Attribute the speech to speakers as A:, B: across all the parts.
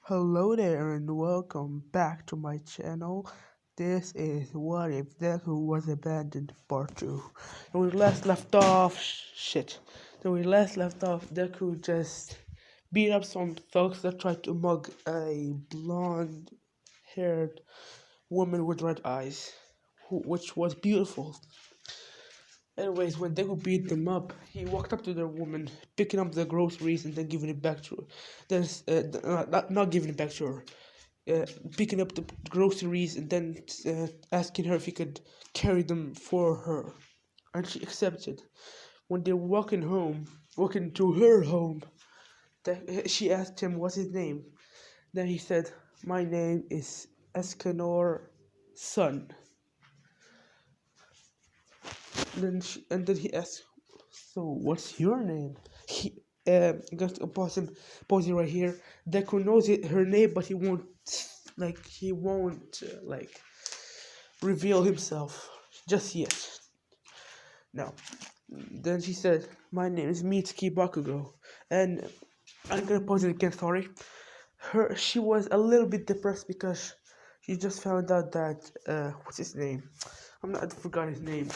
A: Hello there and welcome back to my channel. This is What If Deku Was Abandoned Part 2. When we last left off, Deku just beat up some thugs that tried to mug a blonde haired woman with red eyes, which was beautiful. Anyways, when Deku beat them up, he walked up to the woman, picking up the groceries and then giving it back to her. Then, not giving it back to her, uh, picking up the groceries and then asking her if he could carry them for her. And she accepted. When they were walking to her home, she asked him what's his name. Then he said, "My name is Escanor Son." And then he asked, "So what's your name?" He got to pause it right here. Deku knows her name, but he won't reveal himself just yet. Now, then she said, "My name is Mitsuki Bakugo," and I'm gonna pause it again. Sorry, she was a little bit depressed because she just found out that what's his name? I forgot his name.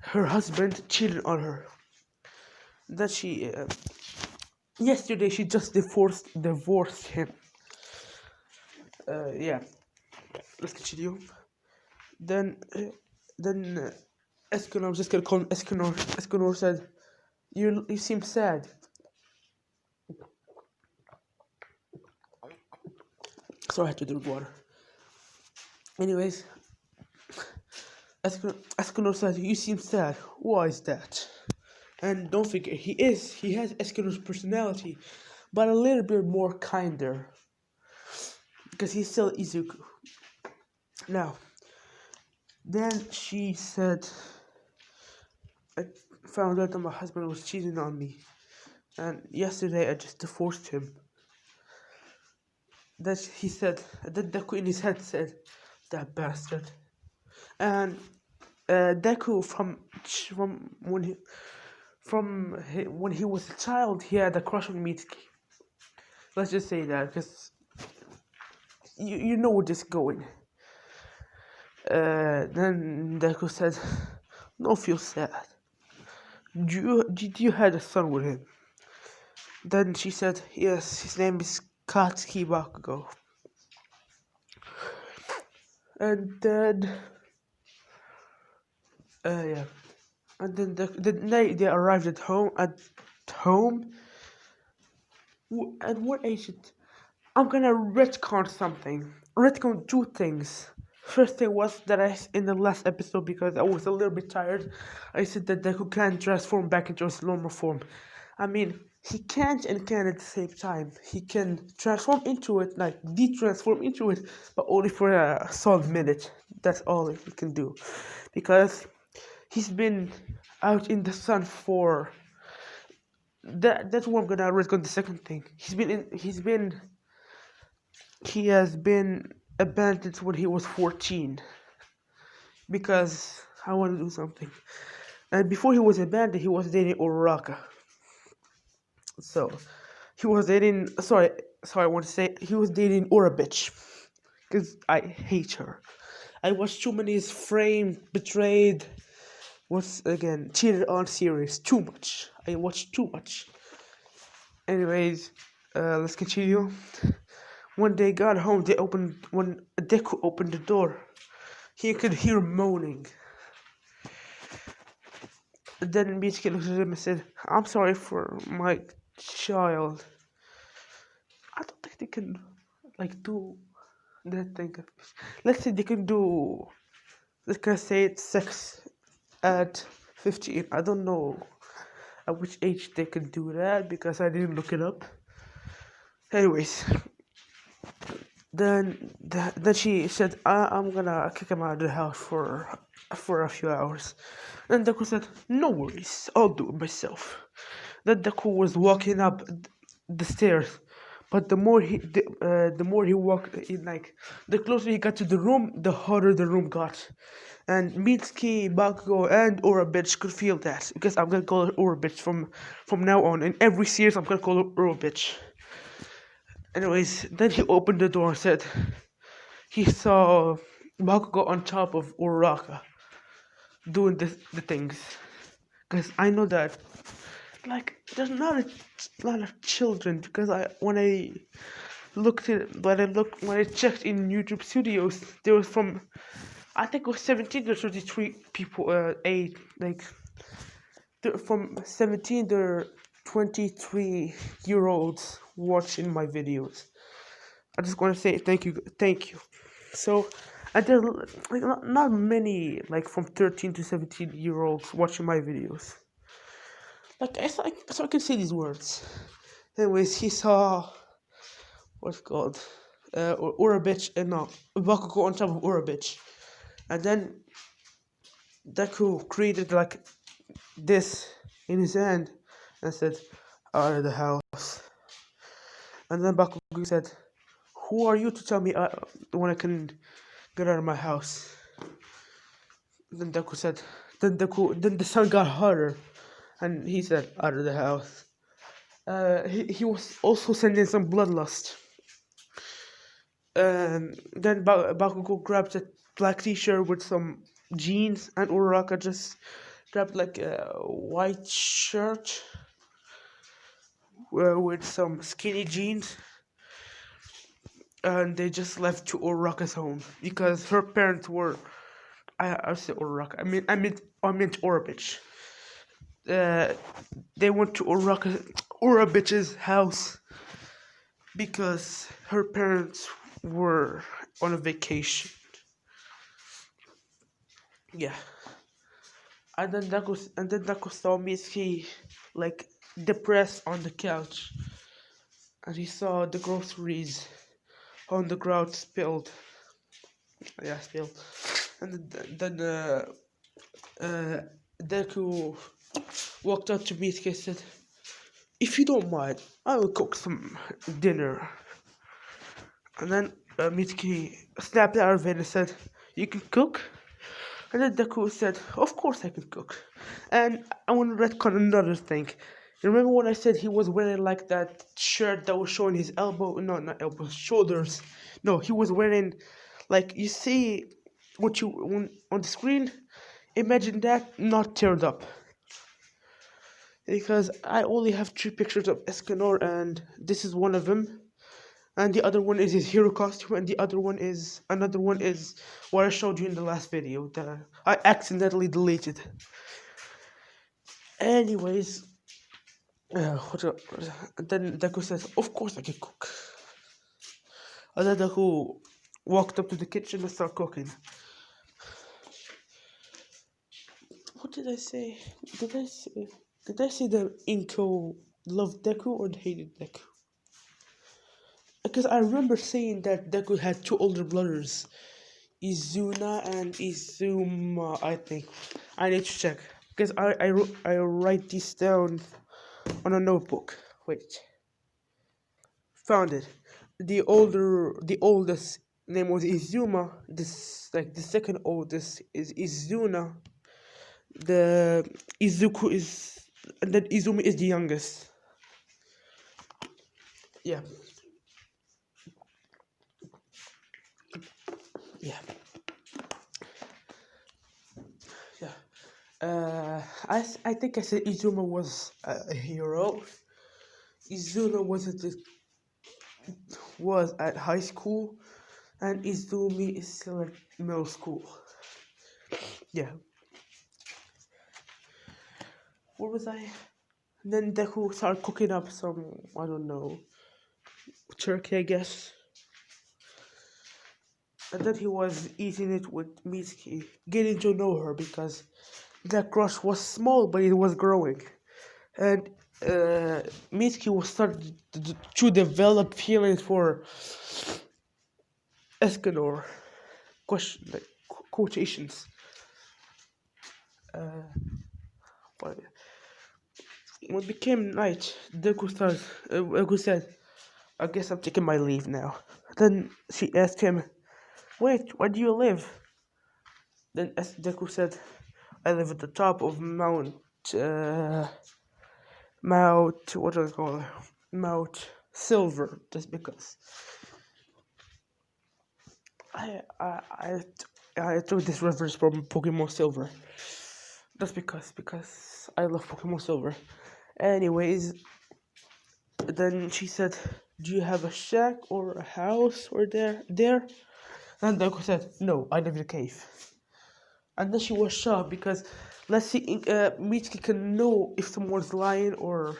A: Her husband cheated on her. That she yesterday she just divorced him. Yeah, let's continue. Then Escanor, I'm just gonna call him Escanor. Escanor said, "You seem sad." So I had to drink water. Anyways, Escanor said, "You seem sad. Why is that?" And don't forget, he has Escanor's personality, but a little bit more kinder, because he's still Izuku. Now, then she said, "I found out that my husband was cheating on me, and yesterday I just divorced him." That he said, that Deku in his head said, "That bastard." And Deku when he was a child, he had a crush on Mitsuki. Let's just say that, because you know where this is going. Then Deku said, "Don't feel sad. Did you had a son with him?" Then she said, "Yes, his name is Katsuki Bakugo." And then, yeah. And then the night they arrived at home, at what age I'm gonna retcon something. Retcon two things. First thing was that in the last episode, because I was a little bit tired, I said that Deku can't transform back into his normal form. I mean, he can't and can at the same time. He can transform into it, like de-transform into it, but only for a solid minute. That's all he can do, because he's been out in the sun for that's what I'm gonna risk on the second thing. He has been abandoned when he was 14, because I want to do something. And before he was abandoned, he was dating Uraraka. So he was dating. Sorry, I want to say he was dating Ura bitch, because I hate her. I watched too many Framed, Betrayed, Cheated on series. Too much. I watched too much. Anyways, let's continue. When they got home, when Deku opened the door, he could hear moaning. Then Mitsuki looked at him and said, "I'm sorry for my child." I don't think they can do that thing. Let's say they can do. Let's gonna say it's sex at 15. I don't know at which age they can do that, because I didn't look it up. Anyways, then she said, "I'm gonna kick him out of the house for a few hours." And Deku said, "No worries, I'll do it myself." Then Deku was walking up the stairs, but the more he walked in, the closer he got to the room, the hotter the room got. And Mitsuki, Bakugo, and Ura bitch could feel that, because I'm gonna call her Ura bitch from now on. In every series, I'm gonna call her Ura bitch. Anyways, then he opened the door and said he saw Bakugo on top of Uraraka doing the things. Because I know that, like, there's not a lot of children. Because when I checked in YouTube Studios, there was from, I think it was 17 to 33 people, age, like, from 17 to 23-year-olds watching my videos. I just want to say thank you. So, and there are like not many like from 13 to 17-year-olds watching my videos. So I can say these words. Anyways, he saw what's it called, Urabich, and no, Bakugo on top of Urabich, and then Deku created like this in his hand and said, "Out of the house." And then Bakugo said, "Who are you to tell me when I can get out of my house?" Then Deku said, then the sun got hotter, and he said, "Out of the house." He was also sending some bloodlust. Then Bakugo grabbed a black t-shirt with some jeans, and Uraraka just grabbed like a white shirt with some skinny jeans, and they just left to Uraraka's home because her parents were. I said Uraraka. I meant Orabich. Uh, they went to Urabich's house because her parents were on a vacation. Yeah. And then Deku saw Mitsuki like depressed on the couch, and he saw the groceries on the ground spilled. Yeah, spilled. And then uh, Deku walked up to Mitsuki and said, "If you don't mind, I will cook some dinner." And then Mitsuki snapped out of it and said, "You can cook?" And then Deku said, "Of course I can cook." And I want to retcon another thing. You remember when I said he was wearing like that shirt that was showing his elbow? No, not elbows, shoulders. No, he was wearing, like, you see what you on the screen. Imagine that not teared up. Because I only have 2 pictures of Escanor, and this is one of them. And the other one is his hero costume, and another one is what I showed you in the last video that I accidentally deleted. Anyways, then Deku says, "Of course I can cook." And then Deku walked up to the kitchen and started cooking. What did I say? Did I say that Inko loved Deku or hated Deku? Because I remember saying that Deku had 2 older brothers, Izuna and Izuma, I think. I need to check. Because I write this down on a notebook. Wait. Found it. The oldest name was Izuma. The second oldest is Izuna. The Izuku is, and then Izumi is the youngest. Yeah. Yeah. Yeah. I think I said Izuma was a hero. Izuna was at high school, and Izumi is still at middle school. Yeah. What was I? And then Deku started cooking up some, I don't know, turkey, I guess. And then he was eating it with Mitsuki, getting to know her because that crush was small, but it was growing. And Mitsuki was starting to develop feelings for Escanor. Question, like, quotations. But when it became night, Deku said, "I guess I'm taking my leave now." Then she asked him, "Wait, where do you live?" Then Deku said, "I live at the top of what do I call it? Mount silver, just because I I I, I took this reference from Pokemon Silver, just because I love Pokemon Silver. Anyways, then she said, "Do you have a shack or a house or there?" And Deku said, "No, I live in a cave." And then she was shocked because, let's see, Mitsuki can know if someone's lying or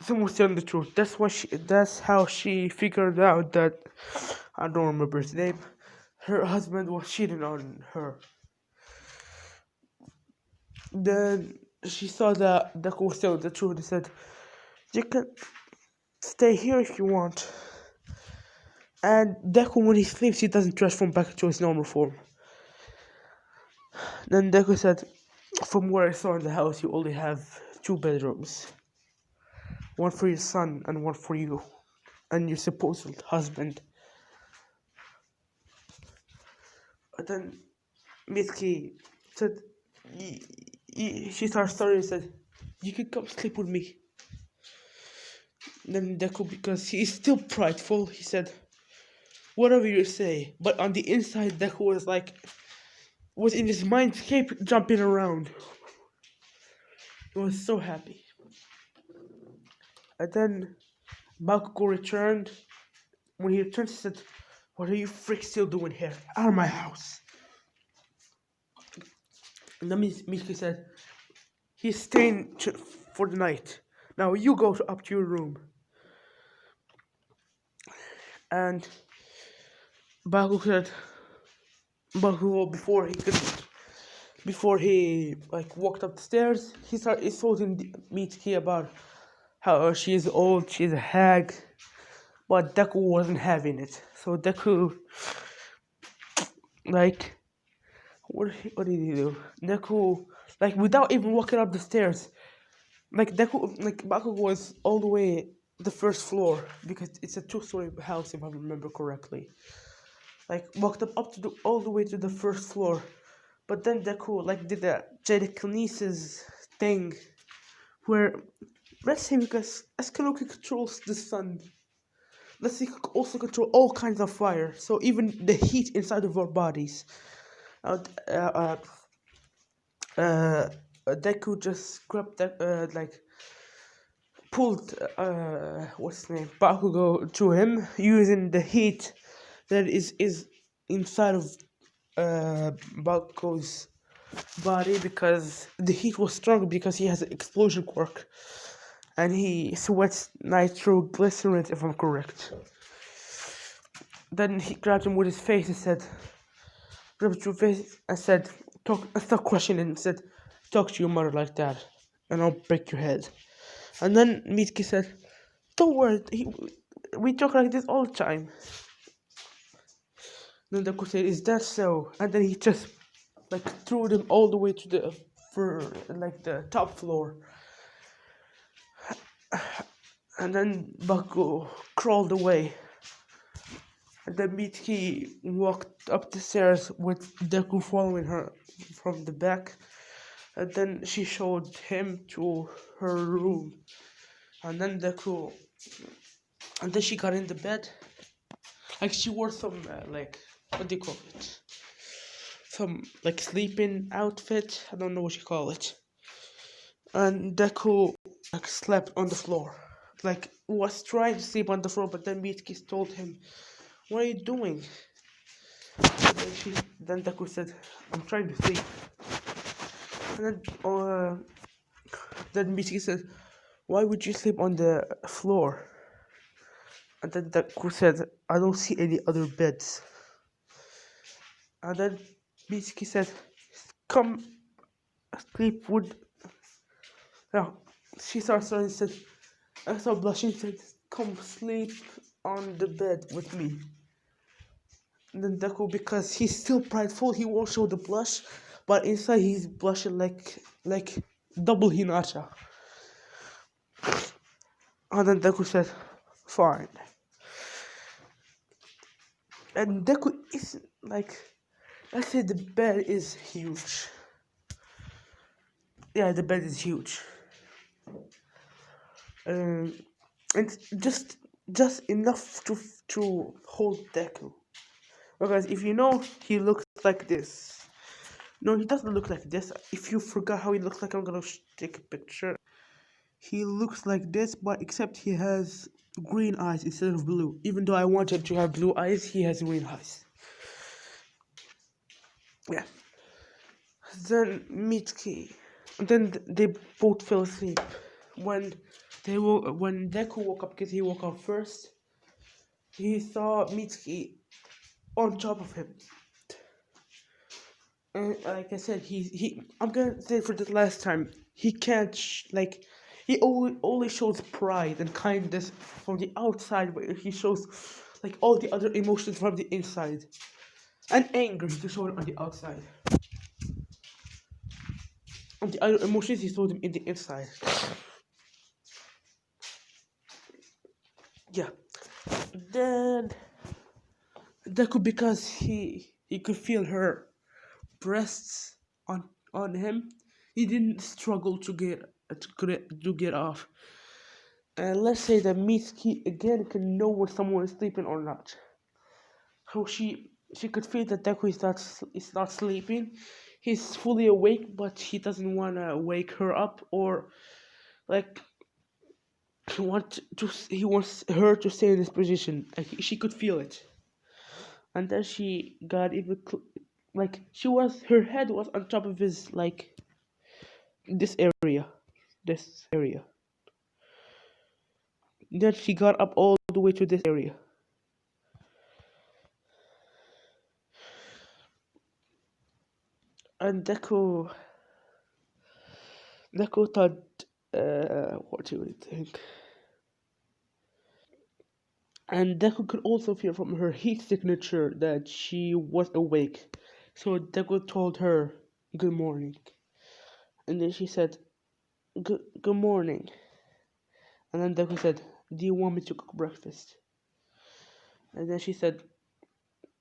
A: someone's telling the truth. That's how she figured out that, I don't remember his name, her husband was cheating on her. Then she saw that Deku was telling the truth and said, "You can stay here if you want." And Deku, when he sleeps, he doesn't transform back into his normal form. Then Deku said, "From what I saw in the house, you only have 2 bedrooms. One for your son and one for you and your supposed husband." And then Mitsuki said, she started starting and said, "You can come sleep with me." And then Deku, because he is still prideful, he said, "Whatever you say." But on the inside, Deku was in his mindscape jumping around. He was so happy. And then Bakugo returned. When he returned, he said, "What are you freaks still doing here? Out of my house." And then Mitsuki said, "He's staying for the night. Now you go up to your room." And Bakugo, before he like walked up the stairs, he told Mitsuki about how she is old, she's a hag, but Deku wasn't having it. So Deku, like, what did he do? Deku, like, without even walking up the stairs, like Bakugo was all the way the first floor because it's a 2-story house if I remember correctly. Like walked all the way to the first floor, but then Deku like did a telekinesis thing where, let's say, because Askanuki controls the sun, let's say, could also control all kinds of fire, so even the heat inside of our bodies. Uh, uh, uh, Deku just grabbed that, like, pulled, what's his name, Bakugo to him using the heat that is inside of Bakugo's body, because the heat was strong because he has an explosion quirk and he sweats nitroglycerin, if I'm correct. Then he grabbed him with his face and said, grabbed your face and said, stop questioning and said, "Talk to your mother like that and I'll break your head." And then Mitsuki said, "Don't worry, we talk like this all the time." Then Deku said, "Is that so?" And then he just like threw them all the way to the top floor. And then Bakugo crawled away. And then Mitsuki walked up the stairs with Deku following her from the back. And then she showed him to her room. And then she got in the bed. Like she wore some like, what do you call it? Some like sleeping outfit. I don't know what you call it. And Deku like slept on the floor. Like was trying to sleep on the floor, but then Mitsuki told him, "What are you doing?" Then Deku said, "I'm trying to sleep." And then Mitsuki said, "Why would you sleep on the floor?" And then Deku said, "I don't see any other beds." And then Mitsuki said, "Come sleep with..." No, she started and said, I started blushing, said, "Come sleep on the bed with me." And then Deku, because he's still prideful, he won't show the blush, but inside he's blushing like double Hinata. And then Deku said, "Fine." And Deku is like, let's say the bed is huge. Yeah, the bed is huge. and just enough to hold Deku. Because if you know, he looks like this. No, he doesn't look like this. If you forgot how he looks like, I'm gonna take a picture. He looks like this, but except he has green eyes instead of blue. Even though I want him to have blue eyes, he has green eyes. Yeah. Then Mitsuki. Then they both fell asleep. When when Deku woke up, because he woke up first, he saw Mitsuki on top of him. And like I said, I'm gonna say for the last time, he can't he only shows pride and kindness from the outside, but he shows like all the other emotions from the inside, and anger he shows it on the outside, and the other emotions he shows them in the inside. Yeah. Then that could because he could feel her breasts on him. He didn't struggle to get off. And let's say that Mitsuki again can know when someone is sleeping or not. So she could feel that Deku is not sleeping. He's fully awake, but he doesn't wanna wake her up or like he wants her to stay in this position. Like she could feel it, and then she got even like her head was on top of his like this area, this area. Then she got up all the way to this area, and Deku thought, what do you think? And Deku could also feel from her heat signature that she was awake. So Deku told her, "Good morning." And then she said, "Good morning." And then Deku said, "Do you want me to cook breakfast?" And then she said,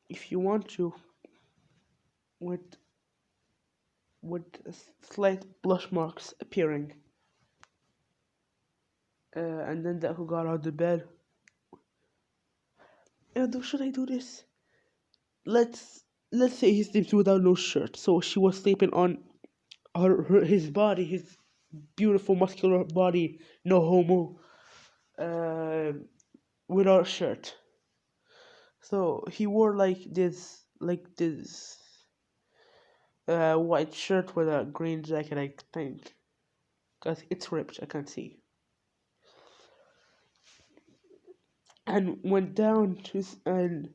A: "If you want to," with with slight blush marks appearing. And then Deku got out of the bed. Should I do this? Let's say he sleeps without no shirt. So she was sleeping on his body, his beautiful muscular body, no homo, uh, without a shirt. So he wore like this white shirt with a green jacket, I think, cause it's ripped. I can't see. And went down and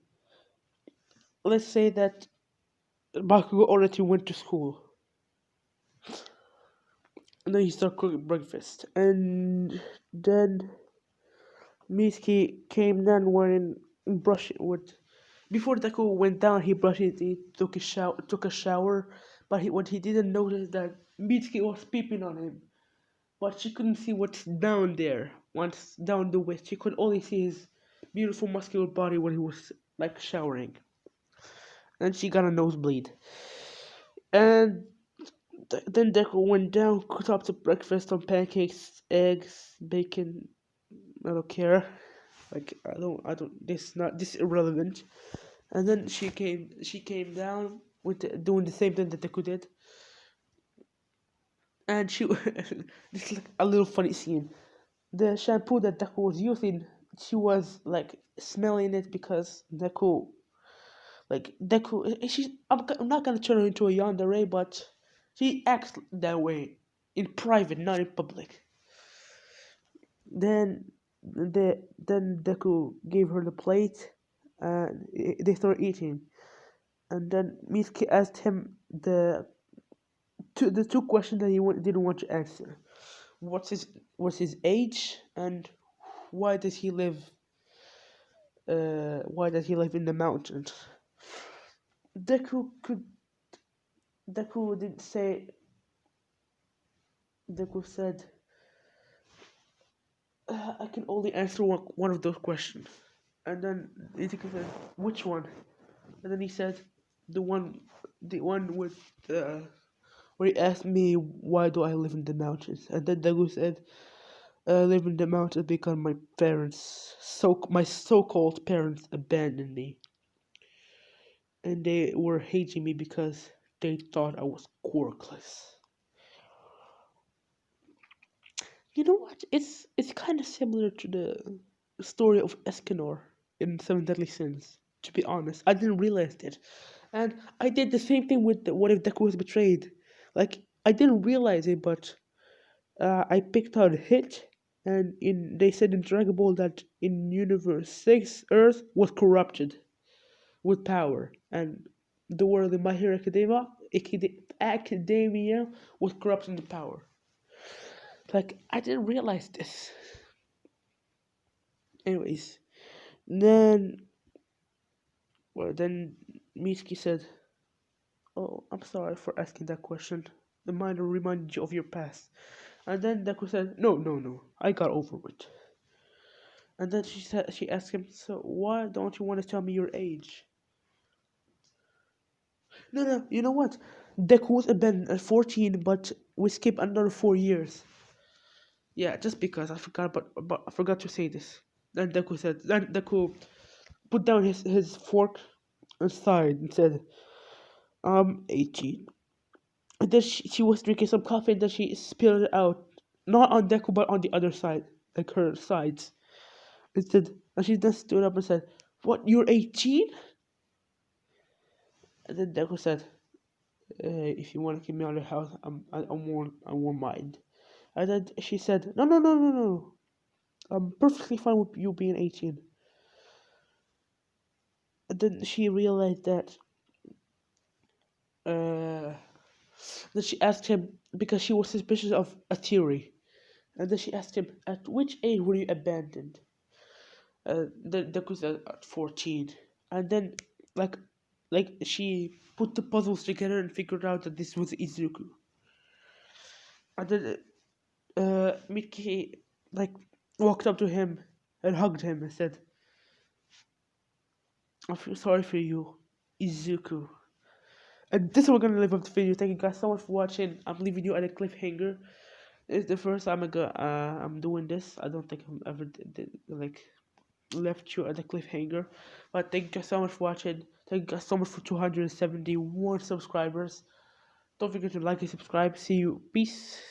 A: let's say that Bakugo already went to school. And then he started cooking breakfast. And then Mitsuki came down wearing brush with before Deku went down he brushed it he took a shower, but what he didn't notice that Mitsuki was peeping on him. But she couldn't see what's down there. Once down the waist, she could only see his beautiful muscular body when he was like showering. And she got a nosebleed. And then Deku went down, cooked up the breakfast on pancakes, eggs, bacon. I don't care. Like this is irrelevant. And then she came down with doing the same thing that Deku did. And she this is like a little funny scene. The shampoo that Deku was using, she was like smelling it because Deku, I'm not gonna turn her into a yandere, but she acts that way in private, not in public. Then then Deku gave her the plate, and they started eating. And then Mitsuki asked him the two questions that he didn't want to answer. What's his age, and why does he live why does he live in the mountains? Deku could Deku didn't say Deku said, I can only answer one of those questions. And then Deku said, which one? And then he said, the one the one with where he asked me why do I live in the mountains. And then Deku said, live in the mountains because my parents, my so-called parents, abandoned me, and they were hating me because they thought I was quirkless. You know what? It's kind of similar to the story of Escanor in Seven Deadly Sins. To be honest, I didn't realize it, and I did the same thing with What If Deku was betrayed. Like I didn't realize it, but I picked out Hit, and they said in Dragon Ball that in Universe 6, Earth was corrupted with power, and the world in My Hero Academia was corrupted in power. Like I didn't realize this. Anyways, then then Mitsuki said, "Oh, I'm sorry for asking that question. The minor reminded you of your past." And then Deku said, "No, no, no. I got over it." And then she asked him, "So why don't you want to tell me your age?" No, no. You know what? Deku was abandoned at 14, but we skip another 4 years. Yeah, just because I forgot, but I forgot to say this. Then Deku said, then Deku put down his fork and sighed and said, "I'm 18." And then she was drinking some coffee and then she spilled it out, not on Deku but on the other side, like her sides. And she then stood up and said, "What? You're 18?" And then Deku said, "If you want to keep me out of the house, I won't mind." And then she said, "No, no, no, no, no. I'm perfectly fine with you being 18." And then she realized that. Uh, then she asked him because she was suspicious of a theory. And then she asked him, "At which age were you abandoned?" Then Deku said at 14. And then, like, she put the puzzles together and figured out that this was Izuku. And then Miki like walked up to him and hugged him and said, "I feel sorry for you, Izuku." And this is we're gonna leave up the video. Thank you guys so much for watching. I'm leaving you at a cliffhanger. It's the first time I'm doing this. I don't think I'm ever like left you at a cliffhanger. But thank you guys so much for watching. Thank you guys so much for 271 subscribers. Don't forget to like and subscribe. See you. Peace.